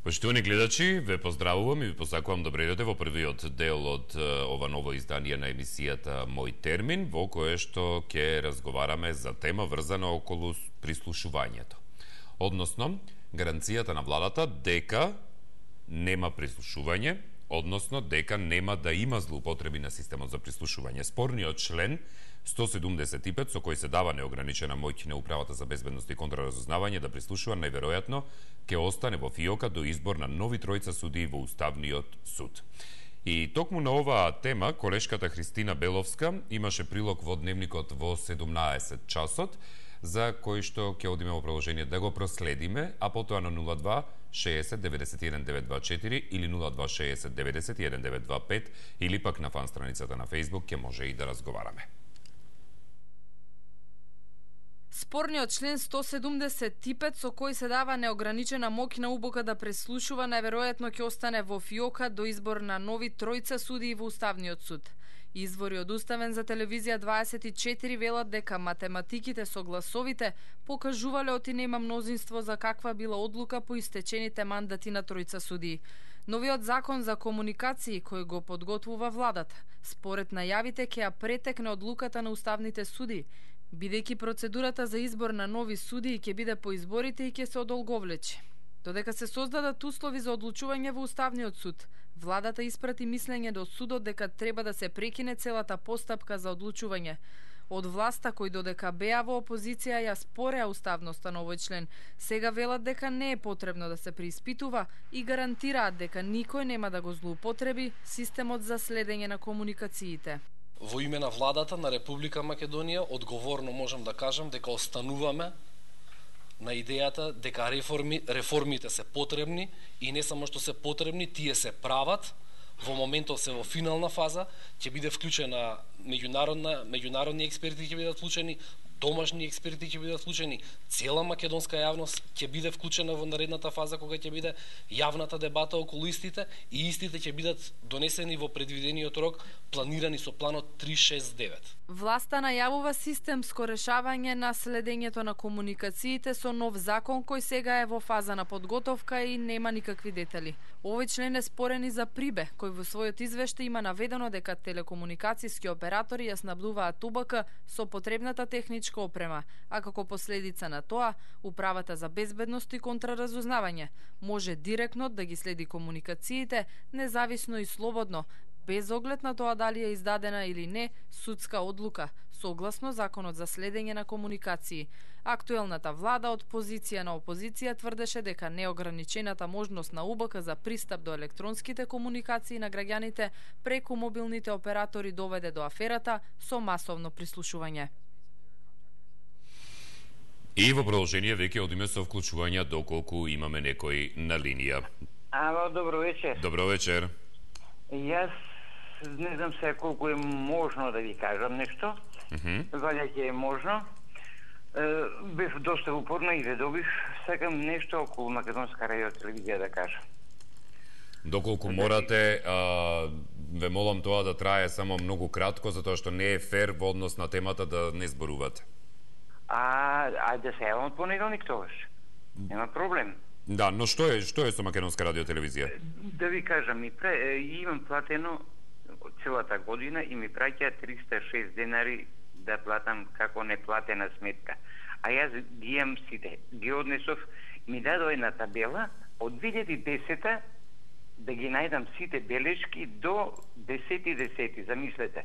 Поштовани гледачи, ве поздравувам и ви посакувам добро идете во првиот дел од ова ново издание на емисијата Мој термин, во кое што ќе разговараме за тема врзана околу прислушувањето. Односно, гаранцијата на владата дека нема прислушување, односно дека нема да има злоупотреби на системот за прислушување. Спорниот член 175 со кој се дава неограничена моќ на Управата за безбедност и контраразузнавање да прислушува, најверојатно ќе остане во фиока до избор на нови тројца судии во Уставниот суд. И токму на оваа тема, колешката Христина Беловска имаше прилог во Дневникот во 17 часот, за кој што ќе одиме во продолжение да го проследиме, а потоа на 02 60 91 924 или 02 60 91 925 или пак на фан страницата на Facebook ќе може и да разговараме. Спорниот член 175 со кој се дава неограничена моќ на УБК да преслушува, најверојатно ќе остане во фиока до избор на нови тројца судии во Уставниот суд. Извори од Уставен за телевизија 24 велат дека математиките со гласовите покажувале оти нема мнозинство за каква била одлука по истечените мандати на тројца судии. Новиот закон за комуникации кој го подготвува владата, според најавите ќе ја претекне одлуката на уставните судии, бидејќи процедурата за избор на нови судии ќе биде по изборите и ќе се одолговлечи. Додека се создадат услови за одлучување во Уставниот суд, владата испрати мислење до судот дека треба да се прекине целата постапка за одлучување. Од власта кои додека беа во опозиција ја спореа уставноста на овој член, сега велат дека не е потребно да се преиспитува и гарантираат дека никој нема да го злоупотреби системот за следење на комуникациите. Во име на владата на Република Македонија, одговорно можам да кажам дека остануваме на идејата дека реформите се потребни и не само што се потребни, тие се прават. Во моментов се во финална фаза, ќе биде вклучена меѓународни експерти ќе бидат вклучени, домашни експерти ќе бидат вклучени, цела македонска јавност ќе биде вклучена во наредната фаза кога ќе биде јавната дебата околу истите и истите ќе бидат донесени во предвидениот рок планирани со планот 369. Власта најавува системско решавање на следењето на комуникациите со нов закон кој сега е во фаза на подготовка и нема никакви детали. Овој член е спорен и за Прибе, кој во својот извештај има наведено дека телекомуникацијски оператори ја снабдуваат УБК со потребната техничка опрема, а како последица на тоа, Управата за безбедност и контраразузнавање може директно да ги следи комуникациите, независно и слободно, без оглед на тоа дали е издадена или не судска одлука, согласно Законот за следење на комуникации. Актуелната влада од позиција на опозиција тврдеше дека неограничената можност на УБК за пристап до електронските комуникации на граѓаните преку мобилните оператори доведе до аферата со масовно прислушување. И во продолжение веќе одиме со вклучување доколку имаме некој на линија. Ало, добро вечер. Добро вечер. Јас не знам се колку е можно да ви кажам нешто. Валя ќе е можно. Бев доста упорна и ве добив. Сакам нешто околу Македонска радиотелевизија да кажам. Доколку морате, ве молам тоа да трае само многу кратко, затоа што не е фер во однос на темата да не зборувате. Да се јавам од понеделник тогаш. Нема проблем. Да, но што е со Македонска радиотелевизија? Да ви кажам, имам платено целата година и ми праќа 306 денари да платам како неплатена сметка. А јас ги имам сите. Ги однесов, ми дадо една табела од 2010 да ги најдам сите белешки до 10.10. Замислете.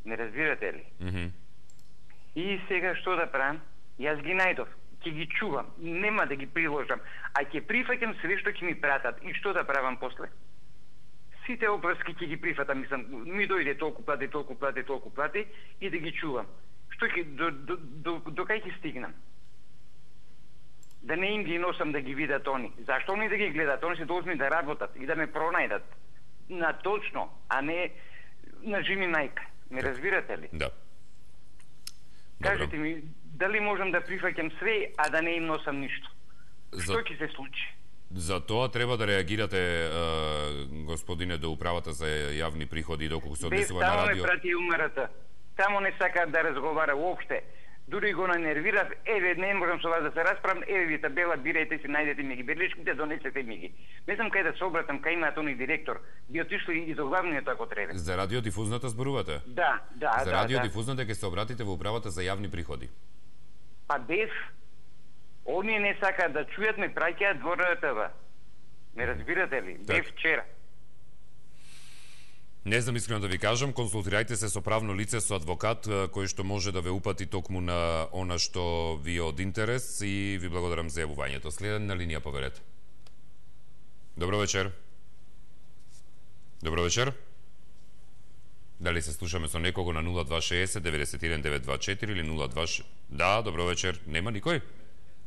Не разбирате ли? И сега што да правам? Јас ги најдов. Ќе ги чувам, нема да ги приложам, а ќе прифаќам све што ќе ми пратат. И што да правам после? Сите обврски ќе ги прифатам, ми дојде толку плати и да ги чувам. Што ќе до кај ќе стигнам? Да не им ги носам да ги видат они. Зашто они да ги гледат? Они се должни да работат и да ме пронајдат на точно, а не на жими најка. Не разбирате ли? Да. Кажете ми, дали можам да прифаќам све, а да не им носам ништо? Што ќе се случи? За тоа треба да реагирате, господине, до Управата за јавни приходи, доколку се однесува на радио. Тамо ме прати УМРТ. Тамо не сака да разговара уопште. дури го нанервирав, еве не можам со вас да се расправам, еве ви табела, бирајте си, најдете ми ги белешките, донесете ми ги. Не знам кај да се обратам, кај имаат оној директор, би отишло и до главниот ако треба. За радиодифузната зборувате? Да. За радиодифузната ќе се обратите во управата за јавни приходи. Па без, оние не сакаат да чујат, ме праќаат во РТВ. Не разбирате ли? Бе вчера. Не знам искрено да ви кажам, консултирајте се со правно лице, со адвокат, кој што може да ве упати токму на она што ви е од интерес и ви благодарам за јавувањето. Следен на линија, поверете. Добро вечер. Добро вечер. Дали се слушаме со некого на 0260 91 924 или 02... Да, добро вечер. Нема никој?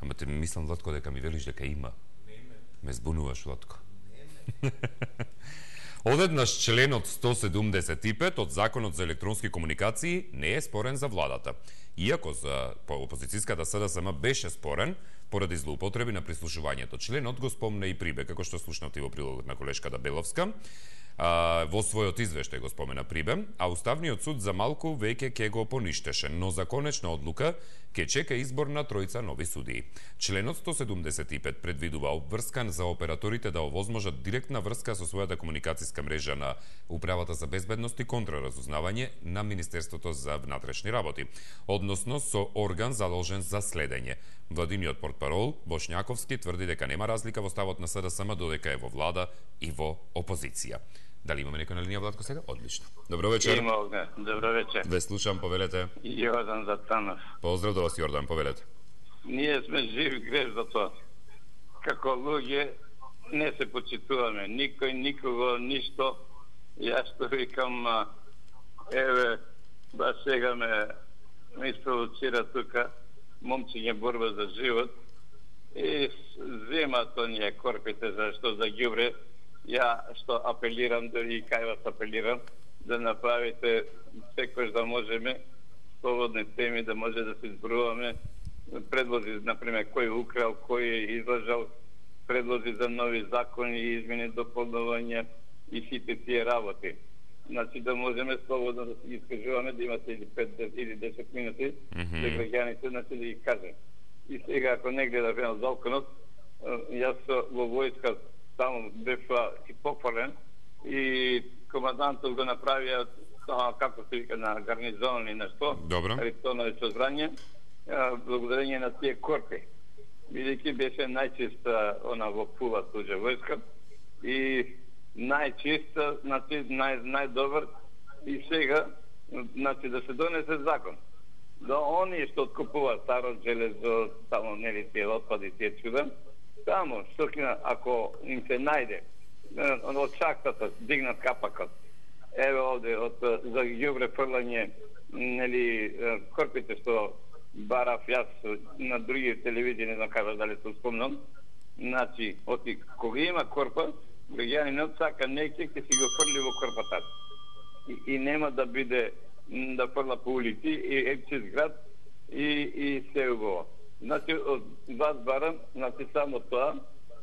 Ама те мислам, Владко, дека ми велиш дека има. Ме збунуваш, Владко. Одеднаш членот 175 од Законот за електронски комуникации не е спорен за владата. Иако за опозицијската СДСМ беше спорен поради злоупотреби на прислушувањето. Членот го спомна и Прибе, како што слушнавте во прилогот на колешката Беловска. Во својот извештај го спомена Прибе, а Уставниот суд за малку веќе ќе го поништеше, но за конечна одлука ќе чека избор на тројца нови судии. Членот 175 предвидува обврскан за операторите да овозможат директна врска со својата комуникацијска мрежа на Управата за безбедност и контраразузнавање на Министерството за внатрешни работи, односно со орган задолжен за следење. Владиниот портпарол Бошњаковски тврди дека нема разлика во ставот на СДСМ додека е во влада и во опозиција. Дали имаме некој на линија, Владко, сега? Одлично. Добро вечер. Имам, добро вечер. Ве слушам, повелете. Јордан Затанов. Поздрав до вас, Јордан, повелете. Ние сме живи греш за тоа. Како луѓе не се почитуваме. Никој, никого, ништо. Јас што викам, еве, баш сега ме испровоцира тука, момчиње борба за живот и земат оние корпите зашто за ѓубре. Ја што апелирам, дори и кај вас апелирам, да направите секој да можеме слободни теми, да може да се изборуваме предлози, например, кој украл, кој е излажал, предлози за нови закони, измени, дополнувања и сите тие работи. Значи да можеме слободно да се искажуваме, да имате или 5 или 10 минути, да граѓаните, значи да ги кажем. И сега, ако не гледаме на законот, јас во војска само бев и пофален и командантот го направија како се вика на гарнизон или нешто. Добро. Ритонови созврање, благодарение на тие корпи. Бидејќи беше најчиста она во Пула туѓа војска и најчиста, значи најдобар и сега значи да се донесе закон. Да они што откупуваат старо железо, само нели тие отпади, тие чуда, само што ако им се најде од шахтата дигнат капакот. Еве овде за ѓубре фрлање, нели корпите што барав јас на други телевизии, не знам кажа дали се спомнам. Значи, кога има корпа, граѓанинот сака неќе ќе си го фрли во корпата. И нема да биде да фрла по улици и епчиз град и се убаво. Значи, од вас барам, значи само тоа,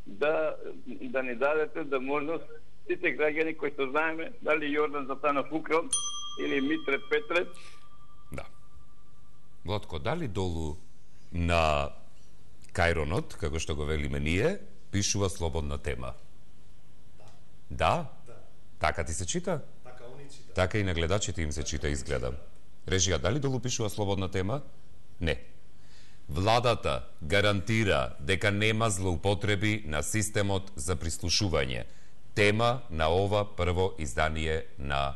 да ни дадете да можност сите граѓани кои што знаеме, дали Јордан Затанов украл или Митре Петрев. Да. Владко, дали долу на Кајронот, како што го велиме ние, пишува слободна тема? Да? Така ти се чита? Така они чита. Така и на гледачите им се чита, изгледа. Режија, дали долу пишува слободна тема? Не. Владата гарантира дека нема злоупотреби на системот за прислушување. Тема на ова прво издание на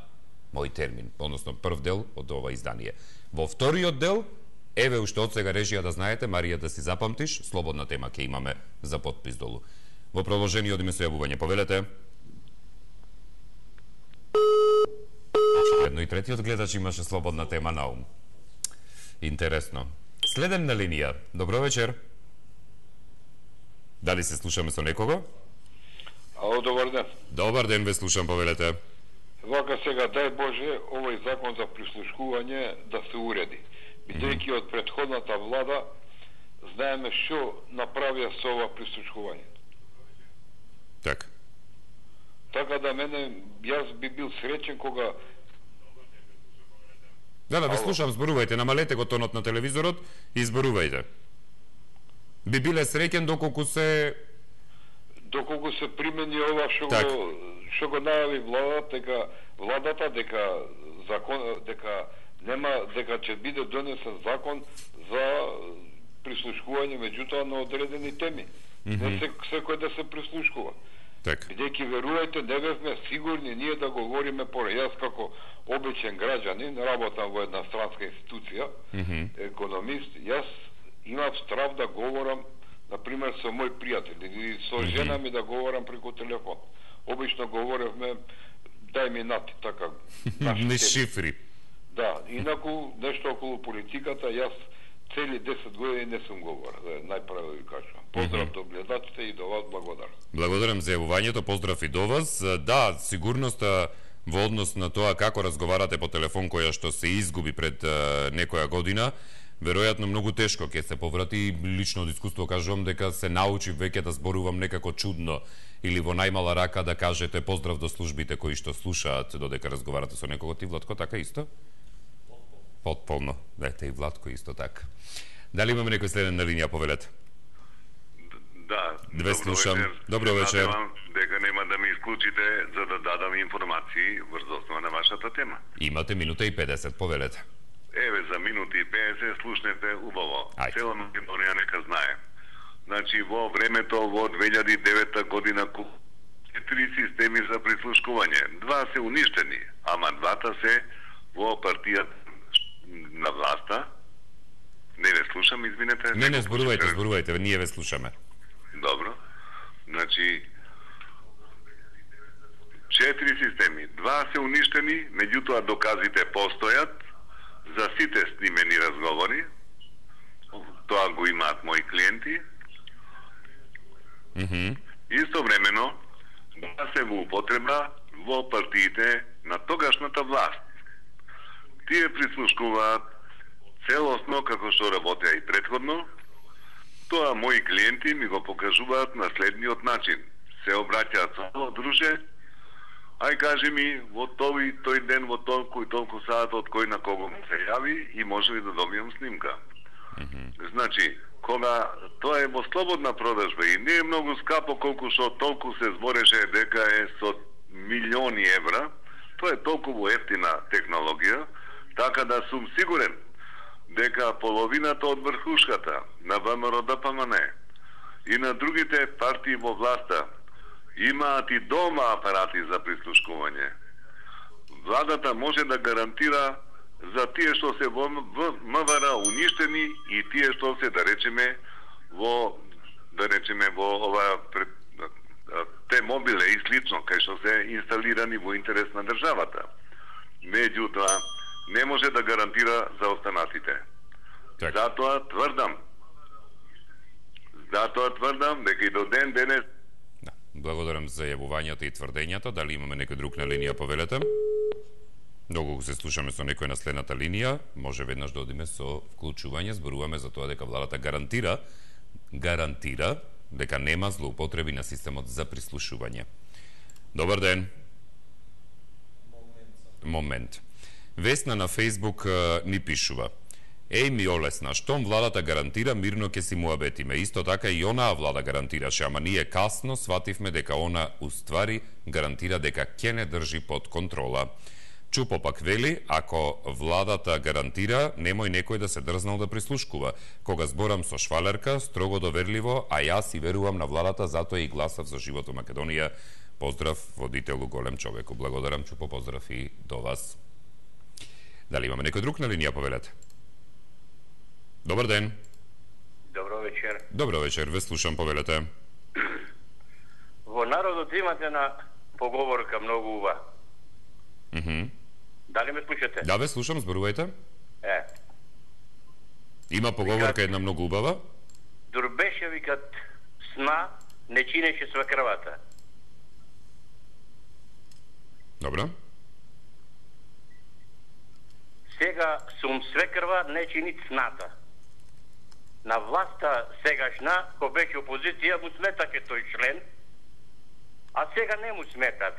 Мој термин, односно прв дел од ова издание. Во вториот дел, еве уште од сега режија да знаете, Марија да си запамтиш, слободна тема ќе имаме за потпис долу. Во продолжение одиме со јавување. Повелете. Едно и третиот гледач имаше слободна тема на ум. Интересно. Следем на линија. Добро вечер. Дали се слушаме со некого? Ало, добар ден. Добар ден, ве слушам, повелете. Вака сега, дај Боже, овој закон за прислушкување да се уреди. Бидејќи од претходната влада знаеме што направија со ова прислушкување. Так. Така да мене, јас би бил среќен кога Да, ве слушам, зборувајте, намалете го тонот на телевизорот и зборувајте. Би биле среќен доколку се примени ова што го најави владата дека ќе биде донесен закон за прислушкување меѓутоа на одредени теми. Не секој да се прислушкува. Бидејќи верувајте, не бевме сигурни ние да го говориме пора. Јас како обичен граѓанин, работам во една странска институција, економист, јас имав страв да говорам, например, со мој пријател или со жена ми да говорам преку телефон. Обично говоревме дај ми нати, така. Не шифри. Да, инаку нешто околу политиката, јас цели 10 години не сум говорил, најправо ви кажувам. Поздрав до гледачите и до вас, благодарам. Благодарам за јавувањето, поздрав и до вас. Да, сигурноста во однос на тоа како разговарате по телефон која што се изгуби пред некоја година, веројатно многу тешко ќе се поврати. Лично од искуство кажувам дека се научив веќе да зборувам некако чудно или во најмала рака да кажете поздрав до службите кои што слушаат додека разговарате со некого. Ти, Владко, така исто? Потполно. Дете и Владко исто така. Дали имаме некој следен на линија, повелете? Да. Две слушам. Добро вечер. Дека нема да ме исклучите за да дадам информации врз основа на вашата тема. Имате минута и 50, повелете. Еве, за минути и 50 слушнете убаво. Цела Македонија нека знае. Значи, во времето во 2009 година 4 системи за прислушкување. 2 се уништени, ама 2 се во партијата на власта. Не ве слушам, извинете. Не, зборувајте, ние ве слушаме. Добро. Значи, 4 системи. 2 се уништени, меѓутоа доказите постојат за сите снимени разговори. Тоа го имаат мои клиенти. Истовремено, да се во употреба во партиите на тогашната власт. Тие прислушкуваат целосно како што работеа и предходно. Тоа мои клиенти ми го покажуваат на следниот начин. Се обраќаат со друже, ај кажи ми во тој ден, во толку и толку саат од кој на кого му се јави и може ли да добијам снимка. Значи, кога тоа е во слободна продажба и не е многу скапо колку што толку се збореше дека е со милиони евра, тоа е толку ефтина технологија, така да сум сигурен дека половината од врхушката на ВМРО ДПМН и на другите партии во власта имаат и дома апарати за прислушкување. Владата може да гарантира за тие што се во МВР уништени и тие што се, да речеме, во ова Т-мобиле и слично, кај што се инсталирани во интерес на државата. Меѓутоа, не може да гарантира за останатите. Затоа тврдам дека и до ден денес. Благодарам за јавувањата и тврдењата. Дали имаме некој друг на линија, повелете? Доколку се слушаме со некој на следната линија, може веднаш да одиме со вклучување. Зборуваме за тоа дека владата гарантира дека нема злоупотреби на системот за прислушување. Добар ден. Момент. Весна на Фејсбук ни пишува: Еј ми олесна, штом владата гарантира, мирно ќе си муабетиме. Исто така и онаа влада гарантираше, ама ние касно свативме дека она уствари гарантира дека ќе не држи под контрола. Чупо пак вели, ако владата гарантира, немој некој да се дрзнал да прислушкува. Кога зборам со швалерка, строго доверливо, а јас и верувам на владата, затоа и гласав за живот во Македонија. Поздрав водителу, голем човеку. Благодарам, Чупо, поздрав и до вас. Дали имаме некој друг на линија, повелете? Добар ден. Добро вечер. Добро вечер, ве слушам, повелете. Во народот имате една поговорка многу убава. Дали ме слушате? Да, ве слушам, зборувајте. Има поговорка една многу убава. Дурбеше викат сна не чинеше свекрвата. Добро. Сега сум свекрва не чинит сната. На власта сегашна, ко беше опозиција, му сметаке тој член, а сега не му сметат.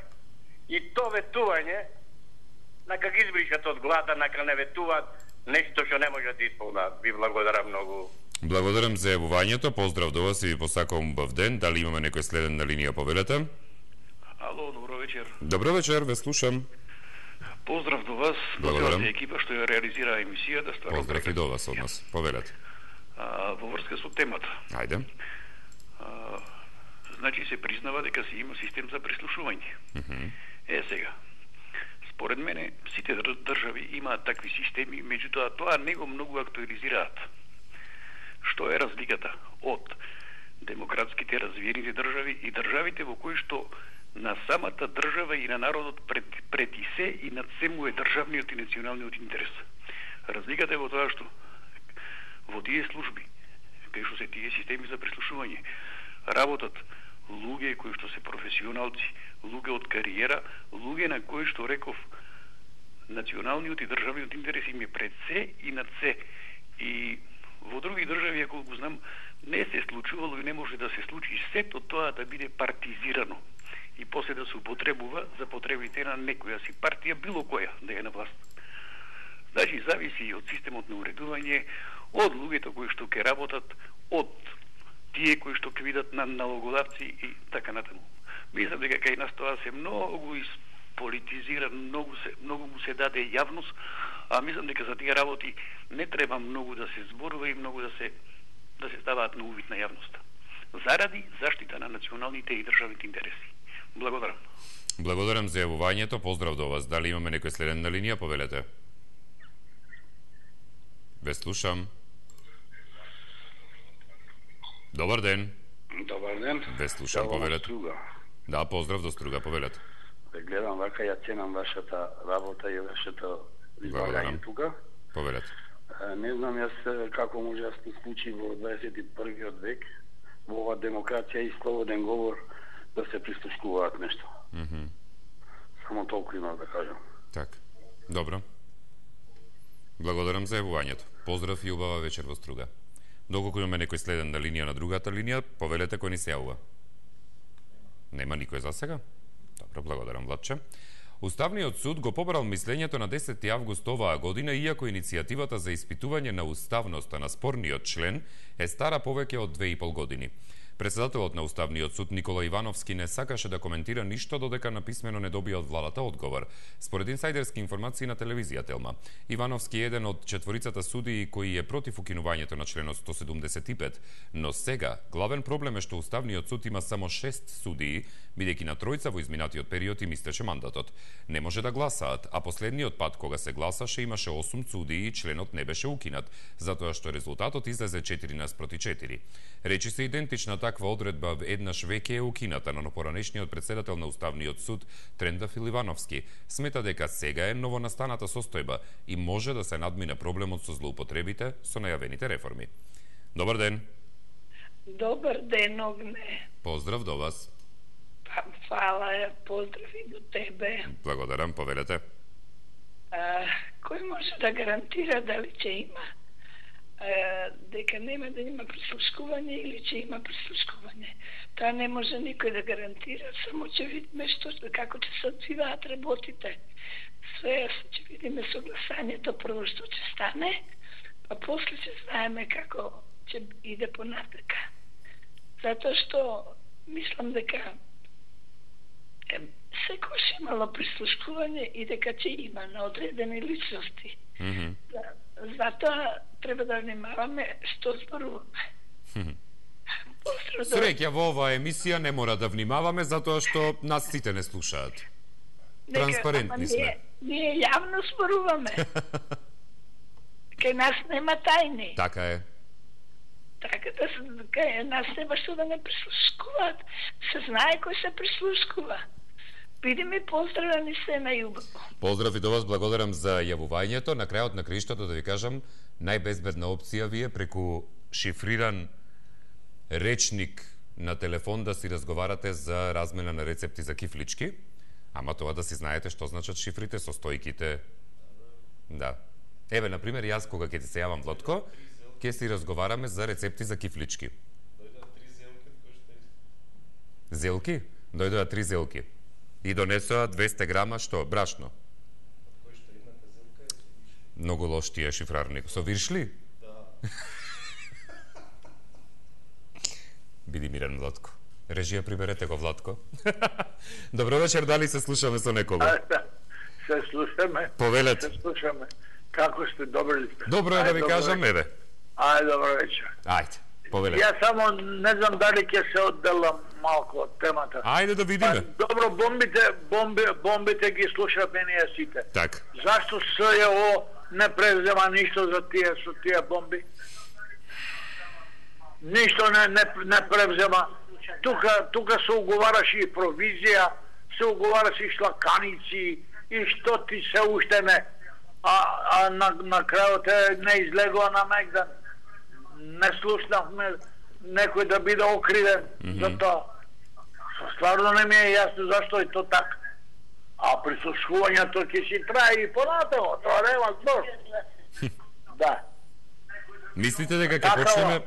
И то ветување нака ги избришат од глада, нака не ветуваат нешто што не можат да исполнат. Ви благодарам многу. Благодарам за јавувањето, поздрав до вас и ви посакувам убав ден. Дали имаме некој следен на линија, повелете? Ало, добро вечер. Добро вечер, ве слушам. Поздрав до вас, до целата екипа што ја реализира емисијата. Поздрав и до вас од нас, повелете. Во врска со темата. Ајде. Значи се признава дека се има систем за прислушување. Сега, според мене, сите држави имаат такви системи, меѓутоа тоа не го многу актуализираат. Што е разликата од демократските развиените држави и државите во кои што на самата држава и на народот пред и се и над се му е државниот и националниот интерес. Разликата е во тоа што во тие служби, кај што се тие системи за прислушување, работат луѓе кои што се професионалци, луѓе од кариера, луѓе на кои што реков националниот и државниот интерес им е пред се и над се. И во други држави, ако го знам, не се случувало и не може да се случи сето тоа да биде партизирано и после да се употребува за потребите на некоја си партија, било која да е на власт. Значи, зависи и од системот на уредување, од луѓето кои што ќе работат, од тие кои што ќе видат на налогодавци и така натаму. Мислам дека кај нас тоа се многу политизира, многу му се даде јавност, а мислам дека за тие работи не треба многу да се зборува и многу да се ставаат на увид на јавноста. Заради заштита на националните и државните интереси. Благодарам. Благодарам за јавувањето, поздрав до вас. Дали имаме некој следен на линија, повелете? Ве слушам. Добар ден. Добар ден. Ве слушам, повелете. Да, поздрав до Струга, повелете. Ве гледам вака, ја ценам вашата работа и вашето излагање тука. Повелете. Не знам јас како може да се случи во 21. век во ова демократија и слободен говор да се прислушкуваат нешто. Само толку имам да кажам. Так. Добро. Благодарам за јавувањето. Поздрав и убава вечер во Струга. Доколку имаме некој следен на линија на другата линија, повелете кој ни се јавува. Нема никој за сега? Добро, благодарам, Владче. Уставниот суд го побрал мислењето на 10 август оваа година, иако иницијативата за испитување на уставноста на спорниот член е стара повеќе од 2,5 години. Председателот на Уставниот суд Никола Ивановски не сакаше да коментира ништо додека на писмено не добија од владата одговор. Според инсайдерски информации на телевизија Телма, Ивановски е еден од четворицата судии кои е против укинувањето на членот 175, но сега главен проблем е што Уставниот суд има само 6 судии, бидејќи на тројца во изминатиот период им истече мандатот. Не може да гласаат, а последниот пат кога се гласаше имаше 8 судии и членот не беше укинат, затоа што резултатот излезе 4:4. Речи се идентична таква одредба еднаш веќе е укината, но поранешниот председател на Уставниот суд Трендафил Ивановски смета дека сега е новонастаната состојба и може да се надмине проблемот со злоупотребите со најавените реформи. Добар ден. Добар ден, Огне. Поздрав до вас. Фала, поздрав и до тебе. Благодарам, повелете. Кој може да гарантира дали ќе има дека нема да има прислушкување или ќе има прислушкување? Тоа не може никој да гарантира, само ќе видиме како ќе се одвиваат работите. Све ќе видиме согласањето прво што ќе стане, па после ќе знаеме како ќе иде понатака. Затоа што мислам дека секој имало прислушкување и дека ќе има на одредени личности. Затоа треба да внимаваме што зборуваме. Среќа во оваа емисија не мора да внимаваме затоа што нас сите не слушаат. Транспарентни сме. Ние јавно зборуваме. Кај нас нема тајни. Така е. Така да кај нас нема што да не прислушкуваат. Се знае кој се прислушкува. Биди ми поздравени се на јубаво. Поздрав и до вас, благодарам за јавувањето. На крајот на краиштата да ви кажам, најбезбедна опција ви е преку шифриран речник на телефон да си разговарате за размена на рецепти за кифлички, ама тоа да си знаете што значат шифрите со стојките. Да. Еве, например, јас кога ќе ти се јавам, Владко, ќе си разговараме за рецепти за кифлички. Дојдоа 3 зелки, Зелки? Дојдоа 3 зелки. И донесоа 200 грама што? Брашно. Многу лош тие шифрарник. Со виршли? Да. Биди мирен, Владко. Режија, приберете го, Владко. Добро вечер, дали се слушаме со некого? Се слушаме. Повелете. Се слушаме. Како сте, добро ли сте? Добро е да ви кажам, еве. Ајде, добро вечер. Ајде, повелете. Ја само не знам дали ќе се одделам малку од темата. Ајде да видиме. Добро, бомбите ги слушаме ние сите. Така. Зашто СЈО не превзема ништо за тие бомби? Ништо не превзема. Тука се уговараше и провизија, се уговараше и шлаканици, и што ти се уште не. А на крајот не излегува на Мегдан. Не слушнавме некој да биде окривен за тоа. Стварно не ми е јасно зашто е то така. А прислушувањето ќе си трае и понатаму, тоа нема збор. Да. Мислите дека ќе почнеме...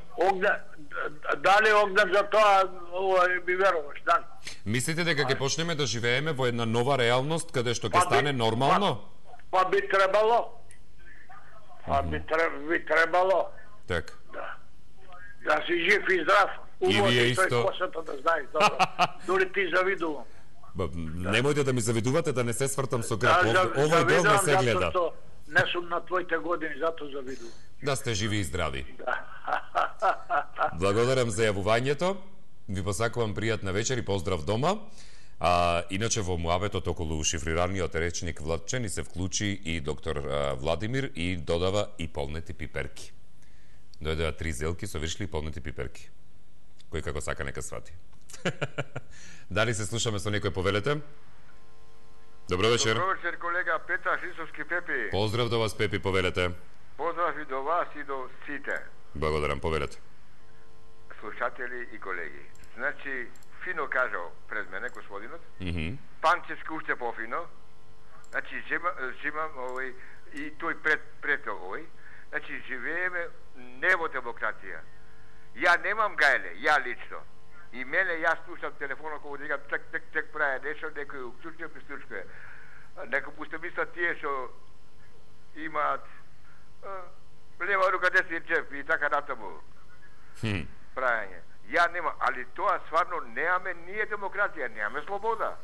Дали Огнен за тоа би веруваш, дали? Мислите дека ќе почнеме да живееме во една нова реалност каде што ќе стане нормално? Па би требало. Би требало. Така. Да си жив и здрав. И вие исто. Косата да знаеш, добро. Дори ти завидувам. Немојте да ми завидувате да не се свртам со греб. Овој дел не се гледа. Не сум на твоите години, зато завидувам. Да сте живи и здрави. Благодарам за јавувањето. Ви посакувам пријатна вечер и поздрав дома. Иначе во муабетот околу шифрираниот речник Владче ни се вклучи и доктор Владимир и додава и полнети пиперки. Дојдоа 3 зелки со виршли и полнети пиперки. Кој како сака нека свати. Дали се слушаме со некој, повелете? Добро вечер. Добро вечер, колега Петар Христовски Пепи. Поздрав до вас, Пепи, повелете. Поздрав и до вас и до сите. Благодарам, повелете. Слушатели и колеги. Значи, фино кажал пред мене господинот. Панчевски уште пофино. Значи, земам овој и тој пред овој. Значи, живееме не во демократија. Ја немам гајле, ја лично. И мене, јас слушам телефонот кога дига тек праја нешто, некој уклучува, прислучкува. Некој пусте мислат тие што имаат лева рука, десен джеб и така натаму. Прајање. Ја нема, али тоа стварно немаме ние демократија, немаме слобода.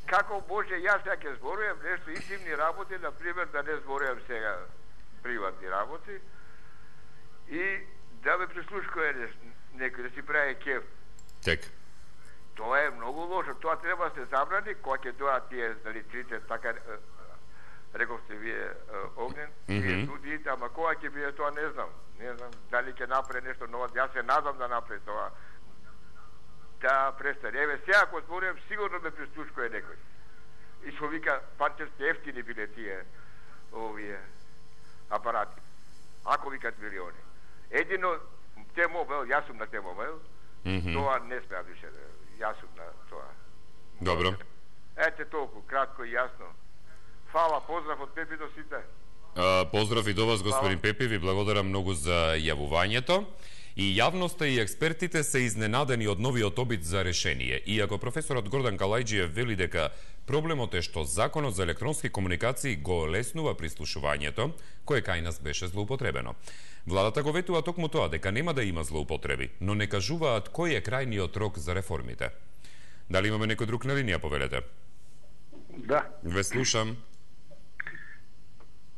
Како може јас ја ќе зборувам нешто интимни работи, например да не зборувам сега приватни работи и да ме прислушкува некој да си прави кеф. Тек. Тоа е многу лошо, тоа треба да се забрани, кога ќе доа тие дали трите така рековте вие Огнен, тие студиите, ама кога ќе биде тоа не знам. Не знам дали ќе направи нешто ново, јас се надам да направи тоа. Да престане. Еве сега ако зборувам, сигурно ме прислушкува некој. И што вика панчевски ефтини биле тие овие апарати. Ако викат милиони. Едино T-Mobile, јас сум на T-Mobile, тоа не смеам више, јас сум на тоа. Добро. Ете толку, кратко и јасно. Фала, поздрав од Пепи до сите. Поздрав и до вас, господин Пепи, ви благодарам многу за јавувањето. И јавноста и експертите се изненадени од новиот обид за решение. Иако професорот Гордан Калајџиев вели дека проблемот е што Законот за електронски комуникации го олеснува прислушувањето, кое кај нас беше злоупотребено. Владата го ветува токму тоа, дека нема да има злоупотреби, но не кажуваат кој е крајниот рок за реформите. Дали имаме некој друг на линија, повелете? Да. Ве слушам.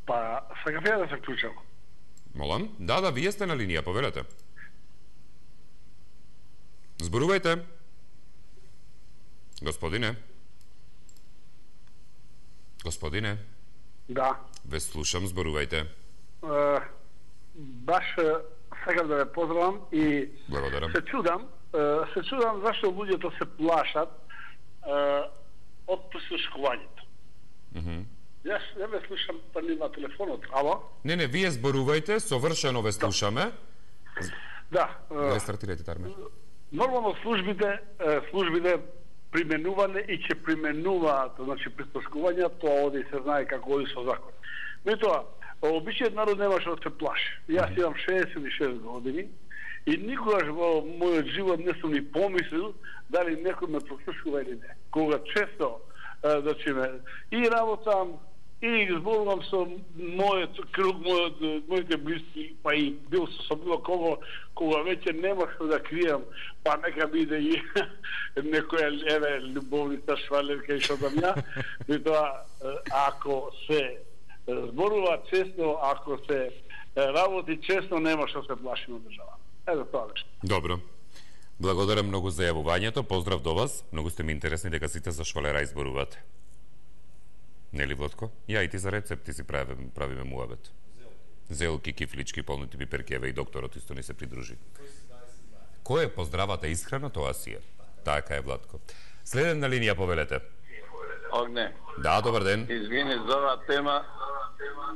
Па, сакав ја да се вклучам. Молам? Да, вие сте на линија, повелете. Зборувајте. Господине. Господине. Да. Ве слушам, зборувајте. Баш сакам да ве поздравам и благодарам. Се чудам зашто луѓето се плашат од прислушкувањето. Јас не ве слушам па не на телефонот, ало? Не, вие зборувајте, совршено ве слушаме. Да. Рестартирајте тармер. Нормално службите применувале и ќе применуваат, значи прислушкување, тоа оди се знае како оди со закон. Меѓутоа, обичајот народ немаше да се плаши. Јас имам 66 години и никогаш во мојот живот не сум ни помислил дали некој ме прослушува или не. Кога често, значи, и работам, и зборувам со мојот круг, моите блиски, па и бил со било кога веќе немаше да кријам, па нека биде и некоја љубовница швалерка и што да ја, и тоа ако се зборува често, ако се работи често, нема што се плаши на држава. Ето тоа беше. Добро. Благодарам многу за јавувањето, поздрав до вас. Многу сте ми интересни дека сите за швалера изборувате. Нели, Владко? Ја и ти за рецепти си правиме муабет. Зелки, кифлички, полнити пиперки, еве и докторот исто ни се придружи. Кој е поздравата исхрана, тоа си е. Така е, Владко. Следен на линија, повелете. Огне. Да, добар ден. Извини за оваа тема.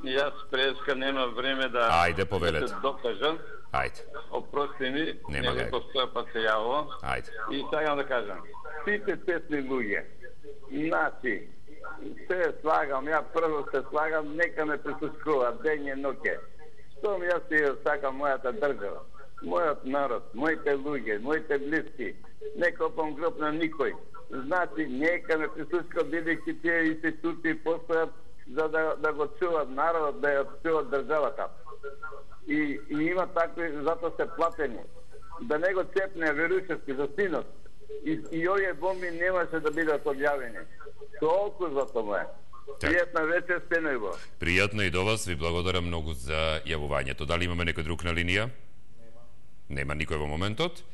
Јас преска нема време да Ајде, повелете. Да докажам. Ајде. Опрости ми, Нема не постоја па се јавувам. Ајде. И сакам да кажам, сите честни луѓе, значи, се слагам, ја прво се слагам, нека ме прислушкува дење ноќе. Штом јас си сакам мојата држава, мојот народ, моите луѓе, моите блиски, нека опам гроб на никој. Значи, нека ме прислушкува, бидејќи тие институции постојат за да го чуват народот, да ја чуват државата. И има такви, затоа се платени. Да не го цепне Верушевски за синот. И овие бомби немаше да бидат објавени. Толку за тоа. Пријатна вечер, Стенојво. Пријатно и до вас, ви благодарам многу за јавувањето. Дали имаме некој друг на линија? Нема никој во моментот.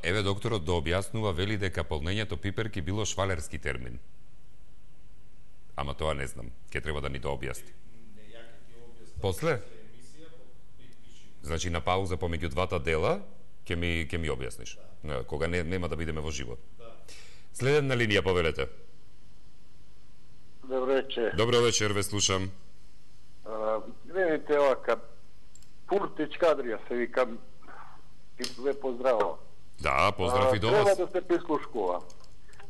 Еве докторот да објаснува, вели дека полнењето пиперки било швалерски термин. Ама тоа не знам. Ке треба да ни тоа објасни. После? Значи на пауза помеѓу двата дела ќе ми објасниш. Кога нема да бидеме во живот. Следен на линија, повелете. Добро вечер. Добро вечер, ве слушам. Видите овака Пуртич Кадрија се вика и ве поздравувам. Да, поздрав и до вас. Треба да се прислушкува.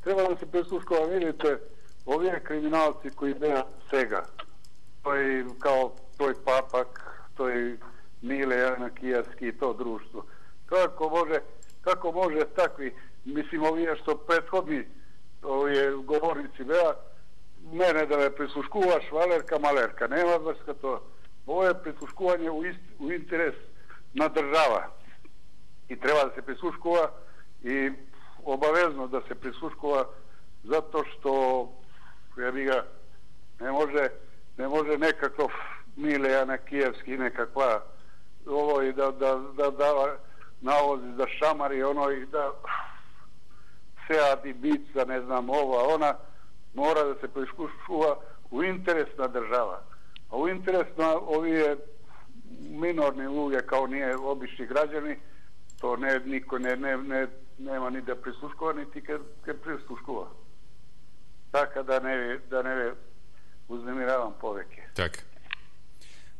Треба да се прислушкува, видите, овие криминалци кои беа сега. Тој Папак, тој Миле Јанакијевски и то друштво. Како може такви, мислим овие што предходни овие говорници беа, мене да ме прислушкуваш, Валерка, Малерка, нема врска тоа. Ова е прислушкување у интерес на држава. И треба да се прислушкува и обавезно да се прислушкува затоа што не може некаков Миле Јанакиевски некаква овој да дава навози да шамари оној да сеади бица, не знам, она мора да се прислушкува у интерес на држава. А у интерес на овие минорни луѓе као ние обични граѓани, то никој нема ни да прислушкува, нити ке прислушкува. Така да не узнемиравам повеќе. Така.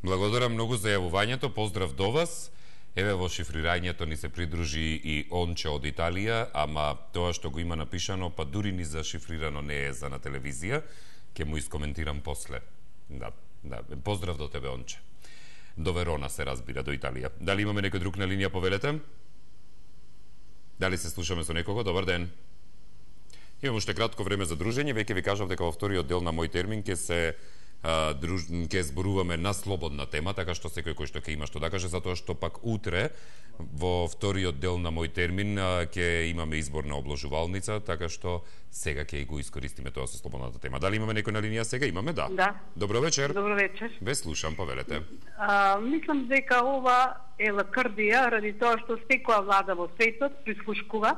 Благодарам многу за јавувањето, поздрав до вас. Еве во шифрирањето ни се придружи и Онче од Италија, ама тоа што го има напишано, па дури ни зашифрирано не е за на телевизија, ќе му искоментирам после. Да. Поздрав до тебе, Онче. До Верона се разбира, до Италија. Дали имаме некој друг на линија, повелете? Дали се слушаме со некого? Добар ден. Имам уште кратко време за дружење, веќе ви кажав дека во вториот дел на мој термин ќе зборуваме на слободна тема, така што секој кој што ќе има што да каже, затоа што пак утре во вториот дел на мој термин ќе имаме изборна обложувалница, така што сега ќе го искористиме тоа со слободната тема. Дали имаме некој на линија сега? Имаме, да. Да. Добро вечер. Добро вечер. Ве слушам, повелете. Мислам дека ова е лакрдија ради тоа што секоја влада во светот прислушкува.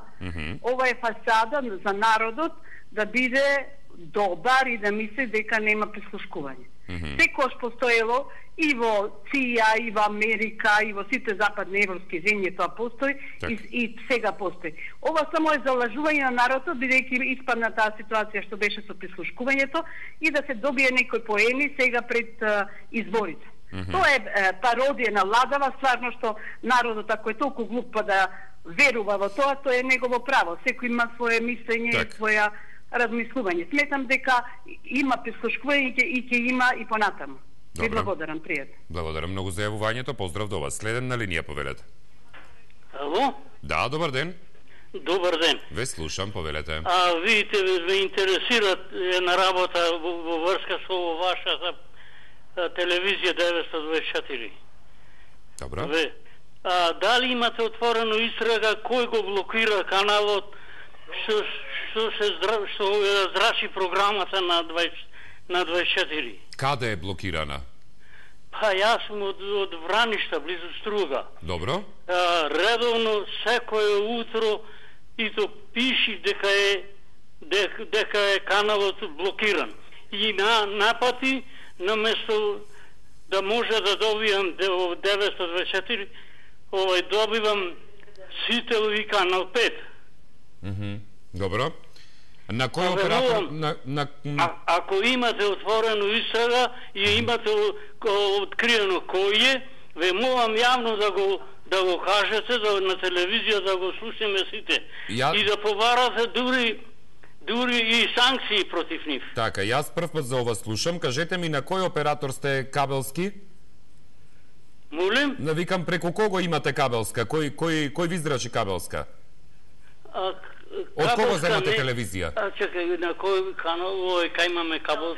Ова е фасада за народот да биде добар и да мисли дека нема прислушкување. Секојаш постоело и во ЦИА, и во Америка, и во сите западни европски земји тоа постои и сега постои. Ова само е залажување на народот, бидејќи испадна таа ситуација што беше со прислушкувањето и да се добие некој поени сега пред изборите. Тоа е пародија на владава, стварно што народот ако е толку глуп па да верува во тоа, тоа е негово право. Секој има свое мислење и своја размислување. Сметам дека има прислушкување и ќе има и понатаму. Ви благодарам, пријатно. Благодарам многу за јавувањето, поздрав до вас. Следен на линија, повелете. Ало? Да, добар ден. Добар ден. Ве слушам, повелете. Видите, ме интересира една работа во врска со вашата телевизија 924. Добро. Дали имате отворено истрага кој го блокира каналот што зрачи програмата на 24? Каде е блокирана? Јас сум од Враништа, близу Струга. Добро. Редовно, секое утро, и то пиши дека е каналот блокиран. И напати, наместо да може да добивам 924, добивам Сител и канал 5. Добро. На кој оператор... Ако имате отворено истрага и имате откриено кој е, ве молам јавно да го кажете на телевизија, да го слушаме сите. И да побарате дури и санкции против нив. Така, јас прв пат за ова слушам. Кажете ми на кој оператор сте кабелски? Молим? Викам, преку кого имате кабелска? Кој ви здрачи кабелска? Од кого земате телевизија? Чекај, на кој канал, кај имаме кабел?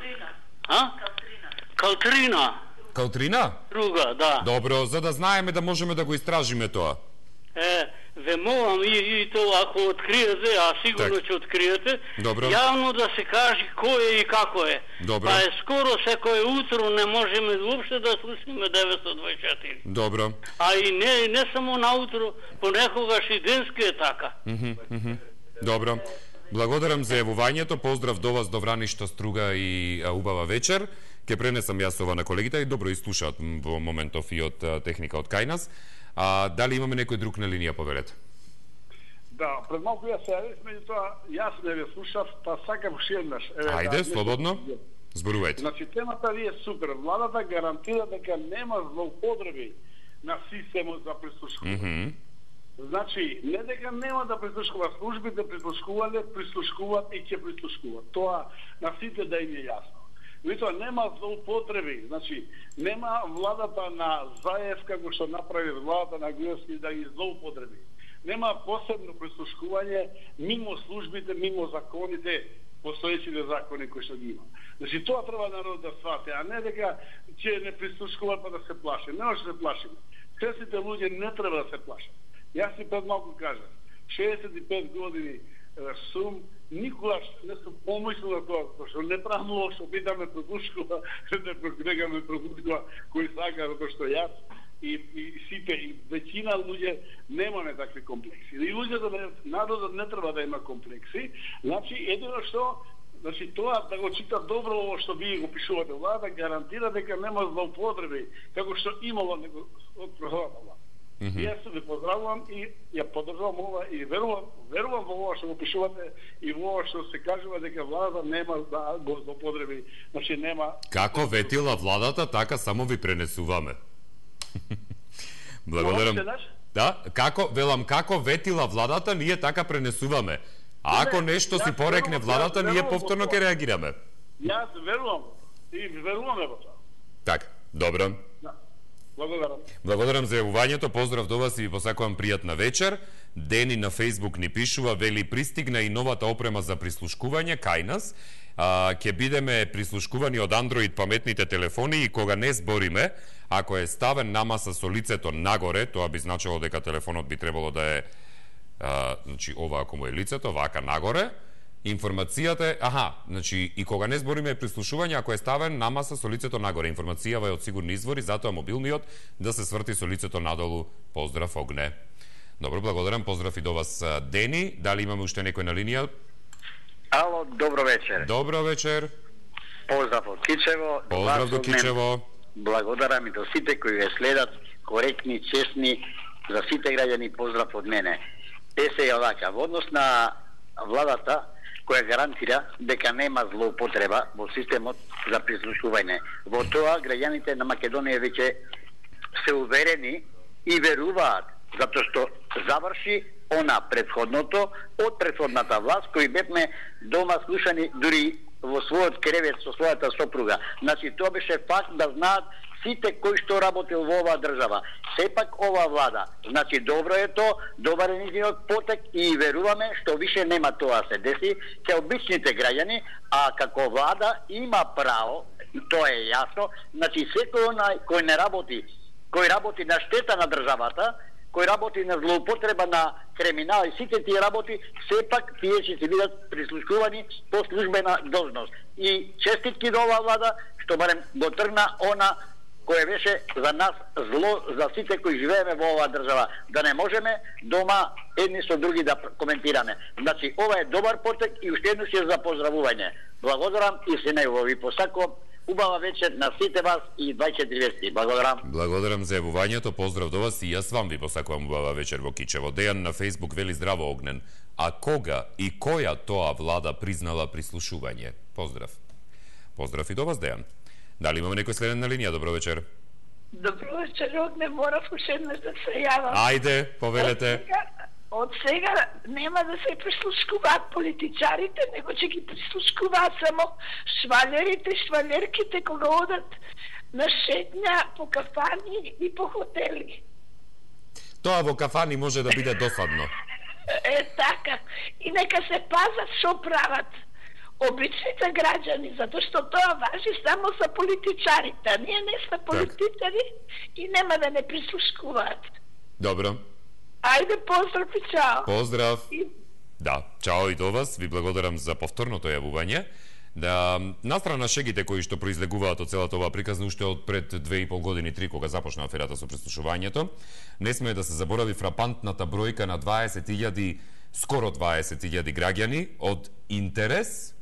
Калтрина. Калтрина? Друга, да. Добро, за да знаеме да можеме да го истражиме тоа. Ве молам и тоа, ако откриете, а сигурно ќе откриете, јавно да се кажи кој е и како е. Добро. Па скоро секое утро не можеме воопште да слушаме 924. Добро. А и не само на утро, понекогаш и денски е така. Добро. Благодарам за јавувањето, поздрав до вас, до Враништа, Струга и убава вечер. Ке пренесам јас ова на колегите и добро изслушаат во моментов и од техника од кај нас. Дали имаме некој друг на линија, повелете? Да, пред малку јас се јавив, меѓутоа јас не ве слушав, па сакам уште еднаш. Ајде, слободно, зборувајте. Значи, темата ви е супер. Владата гарантира дека нема злоупотреби на системот за прислушкување. Значи, не дека нема да прислушкува, службите прислушкуваат и ќе прислушкуваат. Тоа на сите да им е јасно. Меѓутоа нема злоупотреби, значи нема владата на Заев како што направи владата на Груевски да ги злоупотреби. Нема посебно прислушкување мимо службите, мимо законите, постоечите закони кои што ги има. Значи тоа треба народ да свати, а не дека ќе не прислушкуваат па да се плаши. Не може да се плашиме. Сите луѓе не треба да се плашат. Јас си пред малку кажав, 65 години сум, никогаш не сум помислил на тоа, што не правам лошо, да ме пропушкува, дека ме пропушкува кој сака, затоа што јас и сите, и веќина луѓе немаме такви комплекси. И луѓето, народот не треба да има комплекси. Значи, едино што, значи тоа да го чита добро ово што вие го пишувате, владата гарантира дека нема злоупотреби, како што имало од прошлата влада. Јас ве поздравувам и ја поддржувам ова и верувам во ова што го пишувате и во ова што се кажува дека владата нема да го злоупотреби, значи нема. Како ветила владата, така само ви пренесуваме. Благодарам. Да, како ветила владата, ние така пренесуваме. А ако нешто си порекне владата, ние повторно ќе реагираме. Јас верувам и веруваме во тоа. Така, добро. Благодарам за јавувањето, поздрав до вас и ви посакувам пријатна вечер. Дени на Facebook ни пишува, вели, пристигна и новата опрема за прислушкување кај нас. Ќе бидеме прислушкувани од Android паметните телефони и кога не збориме, ако е ставен на маса со лицето нагоре, тоа би значило дека телефонот би требало да е значи ова ако му е лицето вака нагоре, информацијата е, значи и кога не збориме прислушување, ако е ставен на маса со лицето нагоре, информацијава е од сигурни извори, затоа мобилниот да се сврти со лицето надолу. Поздрав, Огне. Добро, благодарам, поздрав и до вас, Дени. Дали имаме уште некој на линија? Ало, добро вечер. Добро вечер. Поздрав од Кичево. Поздрав до Кичево. Благодарам и до сите кои ве следат, коректни, честни, за сите граѓани поздрав од мене. Се вака, во однос на владата која гарантира дека нема злоупотреба во системот за прислушување. Во тоа граѓаните на Македонија веќе се уверени и веруваат, затоа што заврши она претходното од претходната власт, кои бевме дома слушани дури во својот кревет со својата сопруга. Значи, тоа беше факт да знаат сите кои што работел во оваа држава. Сепак ова влада, значи добро е то, добар е нивниот потек и веруваме што више нема тоа се деси ке обичните граѓани, а како влада има право, тоа е јасно, значи секој онај кој не работи, кој работи на штета на државата, кој работи на злоупотреба на криминал и сите тие работи, сепак тие ќе се бидат прислушкувани по службена должност. И честитки до оваа влада, што барем го тргна она кој беше за нас зло, за сите кои живееме во оваа држава, да не можеме дома едни со други да коментираме. Значи, ова е добар потек и уште еднаш е за поздравување. Благодарам и се негово ви посакувам. Убава вечер на сите вас и 24 вести. Благодарам. Благодарам за јавувањето, поздрав до вас и јас вам ви посакувам убава вечер во Кичево. Дејан на Facebook вели здраво Огнен. А кога и која тоа влада признала прислушување? Поздрав. Поздрав и до вас, Дејан. Дали имаме некој следен на линија? Добро вечер. Добро вечер, Огнен, морав уште еднаш да се јавам. Ајде, повелете. Од сега нема да се прислушкуваат политичарите, него ќе ги прислушкуваат само швалерите, швалерките кога одат на шетња по кафани и по хотели. Тоа во кафани може да биде досадно. Така. И нека се пазат што прават обичните граѓани, затоа што тоа важи само за политичарите. Ние не сме политичари и нема да не прислушкуваат. Добро. Ајде, поздрав и чао. Поздрав. Да, чао и до вас. Ви благодарам за повторното јавување. Да, настрана шегите кои што произлегуваат од целата оваа приказна уште од пред 2,5 години, 3, кога започна аферата со прислушувањето, не смее да се заборави фрапантната бројка на 20.000, скоро 20.000 граѓани од интерес,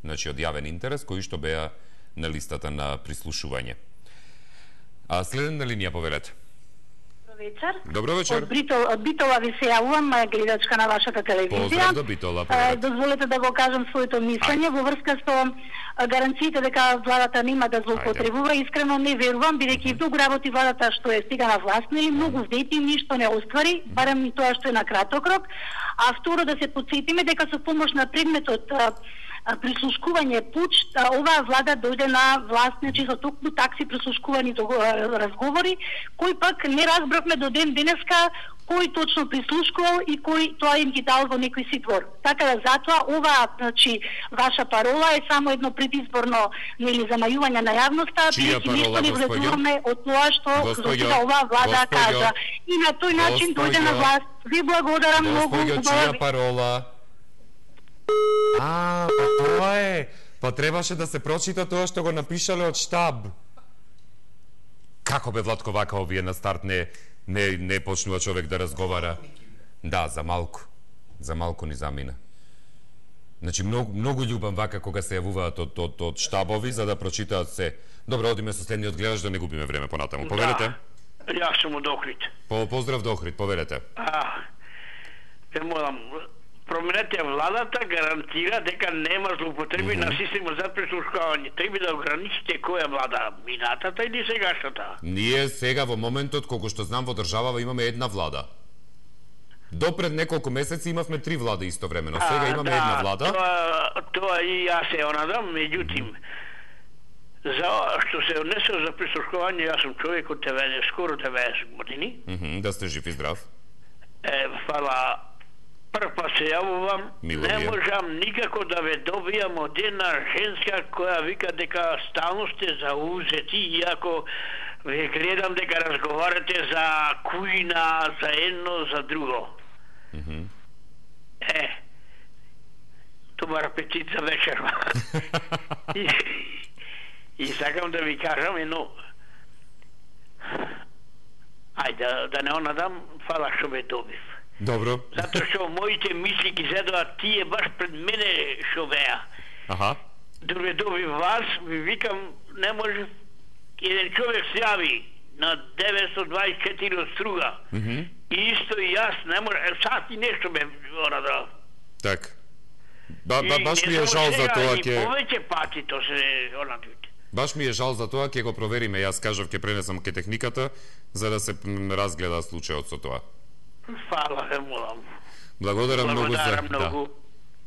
значи од јавен интерес, кои што беа на листата на прислушување. А следен на линија, повелете. Вечер. Добро вечер. Од Битола ви се јавувам, гледачка на вашата телевизија. Поздрав до Битола. Дозволете да го кажам своето мислење во врска со гаранциите дека владата нема да злоупотребува. Искрено не верувам, бидејќи многу работи владата што е сега на власт, нели многу вети, ништо не оствари, барем и тоа што е на краток рок. А второ да се потсетиме дека со помош на предметот прислушкување пуч, оваа влада дојде на власт, значи со токму такси прислушкувани разговори, кои пак не разбрахме до ден денеска кој точно прислушкувал и кој тоа им ги дал во некој си двор. Така да затоа оваа, значи, ваша парола е само едно предизборно нели замајување на јавноста, бидејќи ништо не влезуваме од тоа што сега оваа влада кажа. И на тој начин дојде на власт. Ви благодарам многу. Господјо, чија парола? Па тоа е. Па требаше да се прочита тоа што го напишале од штаб. Како бе, Владко, вака овие на старт не почнува човек да разговара? Да, за малку ни замина. Значи, многу љубам вака кога се јавуваат од штабови за да прочитаат се. Добро, одиме со следниот гледач да не губиме време понатаму. Повелете. Јас сум од Охрид. Поздрав до Охрид, повелете. Те морам променете владата гарантира дека нема злоупотреби на системот за прислушкување. Треба да ограничите која влада, минатата или сегашната? Ние сега во моментот, колку што знам, во државава имаме една влада. До пред неколку месеци имавме 3 влади истовремено. Сега имаме една влада. Тоа и јас се онадам, меѓутим, за што се однесе за прислушкување, јас сум човек од скоро 90 години. Да сте жив и здрав. Фала. Прв па се јавувам, не можам никако да ве добијам од една женска која вика дека стално сте заузети, иако ве гледам дека разговарате за кујна, за едно, за друго. Добар апетит за вечерва. И сакам да ви кажам едно. Ајде, да не онадам, фала што ме добив. Добро. Затоа што моите мисли ги зедоа тие баш пред мене што беа. Дорме добив вас, ви викам, не може еден човек се јави на 924 од Струга. И исто и јас, не може, сат и нешто ме орадал. Так. Баш ми е жал за тоа И повеќе пати то се орадите. Баш ми е жал за тоа, ќе го провериме, јас кажав ќе пренесам ке техниката, за да се разгледа случајот со тоа. Фала, ве молам. Благодарам многу за...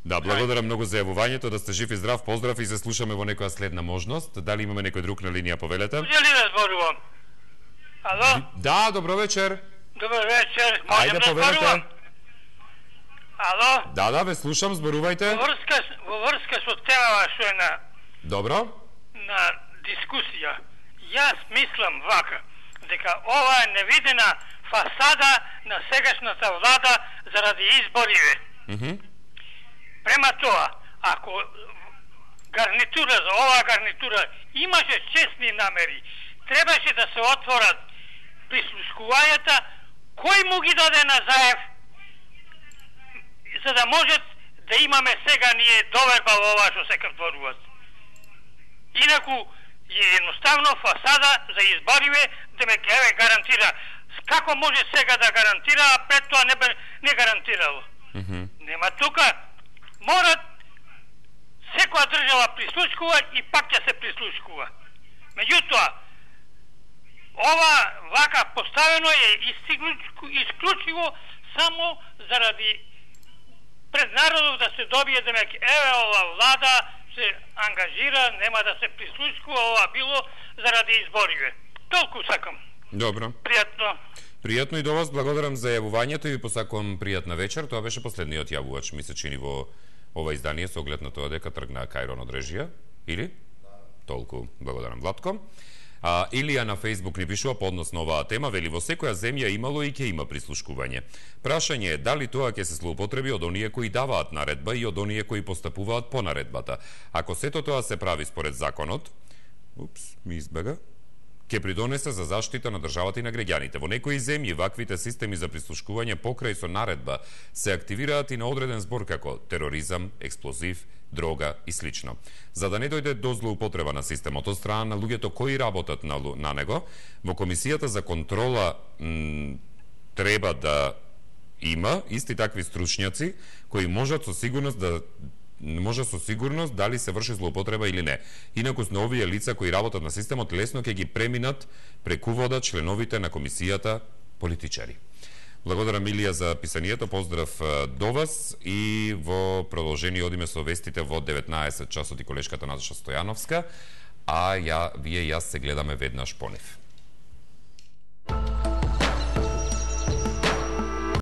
Да, благодарам многу за јавувањето, да сте жив и здрав, поздрав и се слушаме во некоја следна можност. Дали имаме некој друг на линија, повелете? Желим да зборувам. Ало? Да, добро вечер. Добро вечер, можем да зборувам? Ало? Да, ве слушам, зборувајте. Во врска со темава што е на... Добро. На дискусија. Јас мислам вака, дека ова е невидена фасада на сегашната влада заради избориве. Према тоа, ако гарнитура, за оваа гарнитура имаше честни намери, требаше да се отворат прислушкувањата, кој му ги даде назаев, за да може да имаме сега ние доверба во ова што се квторуват. Инаку е едноставно фасада за избориве да ме гарантира. Како може сега да гарантира, а пред тоа не гарантирало? Нема тука. Морат секоја држава прислушкува и пак ќе се прислушкува. Меѓутоа, ова вака поставено е исклучиво само заради пред народов да се добие демек еве ова влада се ангажира, нема да се прислушкува, ова било заради избориве. Толку сакам. Добро. Пријатно. Пријатно и до вас, благодарам за јавувањето и ви посакувам пријатна вечер. Тоа беше последниот јавувач, ми се чини во ова издание со оглед на тоа дека тргна Кајрон од режија, или? Толку, благодарам Владко. Илија на Facebook ни пишува по однос на оваа тема, вели во секоја земја имало и ќе има прислушкување. Прашање е дали тоа ќе се злоупотреби од оние кои даваат наредба и од оние кои постапуваат по наредбата. Ако сето тоа се прави според законот, ми избега, ќе придонесе за заштита на државата и на граѓаните. Во некои земји ваквите системи за прислушкување покрај со наредба се активираат и на одреден збор како тероризам, експлозив, дрога и слично. За да не дојде до злоупотреба на системот од страна на луѓето кои работат на него, во Комисијата за контрола треба да има исти такви стручњаци кои можат со сигурност дали се врши злоупотреба или не. Инаку на овие лица кои работат на системот лесно ќе ги преминат преку вода членовите на комисијата политичари. Благодарам Илија за писанието, поздрав до вас и во продолжение одиме со вестите во 19 часот и колешката Наташа Стојановска, а вие и јас се гледаме веднаш по нив.